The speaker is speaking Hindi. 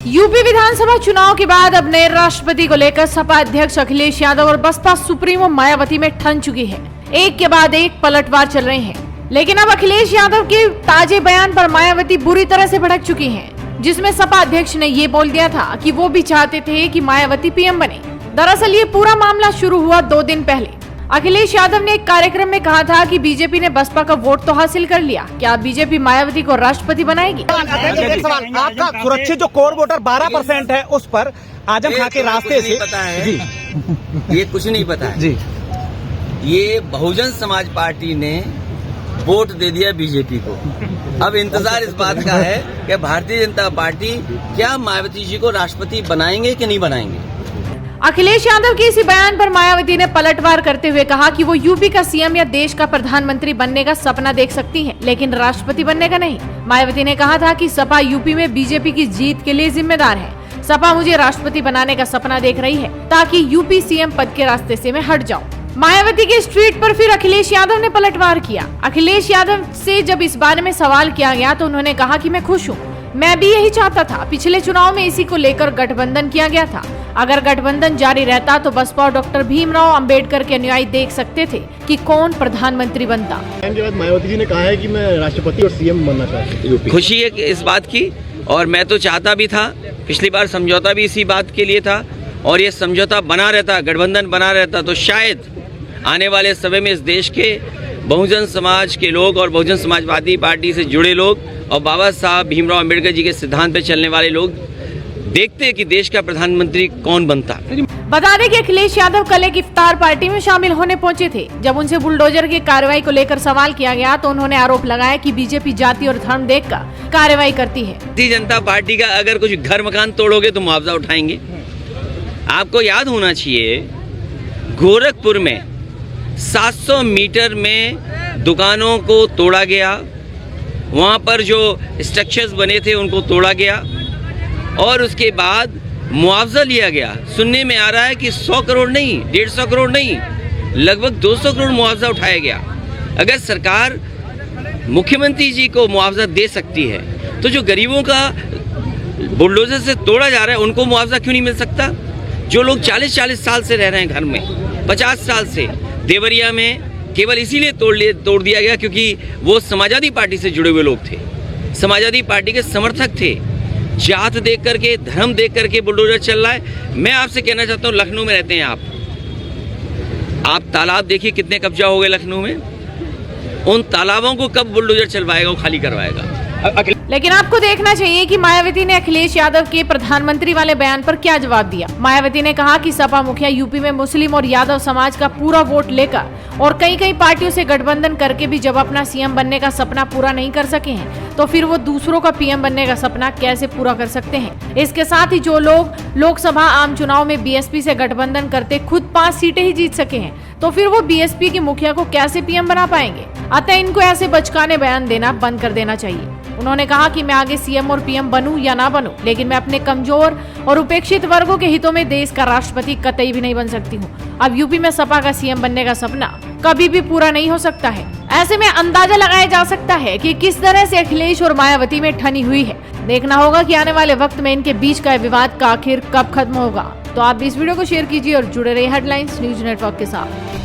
यूपी विधानसभा चुनाव के बाद अब नए राष्ट्रपति को लेकर सपा अध्यक्ष अखिलेश यादव और बसपा सुप्रीमो मायावती में ठन चुकी है। एक के बाद एक पलटवार चल रहे हैं, लेकिन अब अखिलेश यादव के ताजे बयान पर मायावती बुरी तरह से भड़क चुकी हैं, जिसमें सपा अध्यक्ष ने ये बोल दिया था कि वो भी चाहते थे कि मायावती पीएम बने। दरअसल ये पूरा मामला शुरू हुआ 2 दिन पहले। अखिलेश यादव ने एक कार्यक्रम में कहा था कि बीजेपी ने बसपा का वोट तो हासिल कर लिया, क्या बीजेपी मायावती को राष्ट्रपति बनाएगी? एक सवाल, आपका सुरक्षित जो कोर वोटर 12% है, उस पर आजम खां के रास्ते से पता है जी, ये कुछ नहीं पता है जी। ये बहुजन समाज पार्टी ने वोट दे दिया बीजेपी को। अब इंतजार इस बात का है कि भारतीय जनता पार्टी क्या मायावती जी को राष्ट्रपति बनाएंगे कि नहीं बनाएंगे। अखिलेश यादव के इसी बयान पर मायावती ने पलटवार करते हुए कहा कि वो यूपी का सीएम या देश का प्रधानमंत्री बनने का सपना देख सकती हैं, लेकिन राष्ट्रपति बनने का नहीं। मायावती ने कहा था कि सपा यूपी में बीजेपी की जीत के लिए जिम्मेदार है। सपा मुझे राष्ट्रपति बनाने का सपना देख रही है ताकि यूपी सीएम पद के रास्ते से मैं हट जाऊं। मायावती के इस ट्वीट पर फिर अखिलेश यादव ने पलटवार किया। अखिलेश यादव से जब इस बारे में सवाल किया गया तो उन्होंने कहा कि मैं खुश हूँ, मैं भी यही चाहता था। पिछले चुनाव में इसी को लेकर गठबंधन किया गया था। अगर गठबंधन जारी रहता तो बसपा और डॉक्टर भीमराव अंबेडकर के अनुयायी देख सकते थे कि कौन प्रधानमंत्री बनता। के बाद मायावती जी ने कहा है कि मैं राष्ट्रपति और सीएम बनना चाहती हूं। खुशी है इस बात की, और मैं तो चाहता भी था। पिछली बार समझौता भी इसी बात के लिए था, और ये समझौता बना रहता, गठबंधन बना रहता, तो शायद आने वाले समय में इस देश के बहुजन समाज के लोग और बहुजन समाजवादी पार्टी से जुड़े लोग और बाबा साहब भीमराव अंबेडकर जी के सिद्धांत पर चलने वाले लोग देखते हैं कि देश का प्रधानमंत्री कौन बनता। बता दें कि अखिलेश यादव कल एक इफ्तार पार्टी में शामिल होने पहुंचे थे। जब उनसे बुलडोजर की कार्रवाई को लेकर सवाल किया गया तो उन्होंने आरोप लगाया कि बीजेपी जाति और धर्म देखकर कार्रवाई करती है। भारतीय जनता पार्टी का अगर कुछ घर मकान तोड़ोगे तो मुआवजा उठाएंगे। आपको याद होना चाहिए, गोरखपुर में 700 मीटर में दुकानों को तोड़ा गया, वहां पर जो स्ट्रक्चर्स बने थे उनको तोड़ा गया और उसके बाद मुआवजा लिया गया। सुनने में आ रहा है कि 100 करोड़ नहीं, 150 करोड़ नहीं, लगभग 200 करोड़ मुआवजा उठाया गया। अगर सरकार मुख्यमंत्री जी को मुआवजा दे सकती है तो जो गरीबों का बुलडोजर से तोड़ा जा रहा है उनको मुआवजा क्यों नहीं मिल सकता? जो लोग 40-40 साल से रह रहे हैं घर में, 50 साल से, देवरिया में केवल इसीलिए तोड़ दिया गया क्योंकि वो समाजवादी पार्टी से जुड़े हुए लोग थे, समाजवादी पार्टी के समर्थक थे। जात देख करके, धर्म देख करके बुलडोजर चल रहा है। मैं आपसे कहना चाहता हूँ, लखनऊ में रहते हैं आप तालाब देखिए कितने कब्जा हो गए लखनऊ में। उन तालाबों को कब बुलडोजर चलवाएगा, वो खाली करवाएगा। लेकिन आपको देखना चाहिए कि मायावती ने अखिलेश यादव के प्रधानमंत्री वाले बयान पर क्या जवाब दिया। मायावती ने कहा कि सपा मुखिया यूपी में मुस्लिम और यादव समाज का पूरा वोट लेकर और कई पार्टियों से गठबंधन करके भी जब अपना सीएम बनने का सपना पूरा नहीं कर सके हैं, तो फिर वो दूसरों का पीएम बनने का सपना कैसे पूरा कर सकते हैं। इसके साथ ही जो लोग लोकसभा आम चुनाव में बीएसपी से गठबंधन करते खुद 5 सीटें ही जीत सके हैं, तो फिर वो बीएसपी की मुखिया को कैसे पीएम बना पाएंगे। अतः इनको ऐसे बचकाने बयान देना बंद कर देना चाहिए। उन्होंने कहा कि मैं आगे सीएम और पीएम बनूं या ना बनूं, लेकिन मैं अपने कमजोर और उपेक्षित वर्गों के हितों में देश का राष्ट्रपति कतई भी नहीं बन सकती हूं। अब यूपी में सपा का सीएम बनने का सपना कभी भी पूरा नहीं हो सकता है। ऐसे में अंदाजा लगाया जा सकता है कि किस तरह से अखिलेश और मायावती में ठनी हुई है। देखना होगा कि आने वाले वक्त में इनके बीच का विवाद का आखिर कब खत्म होगा। तो आप इस वीडियो को शेयर कीजिए और जुड़े रहिए हेडलाइंस न्यूज नेटवर्क के साथ।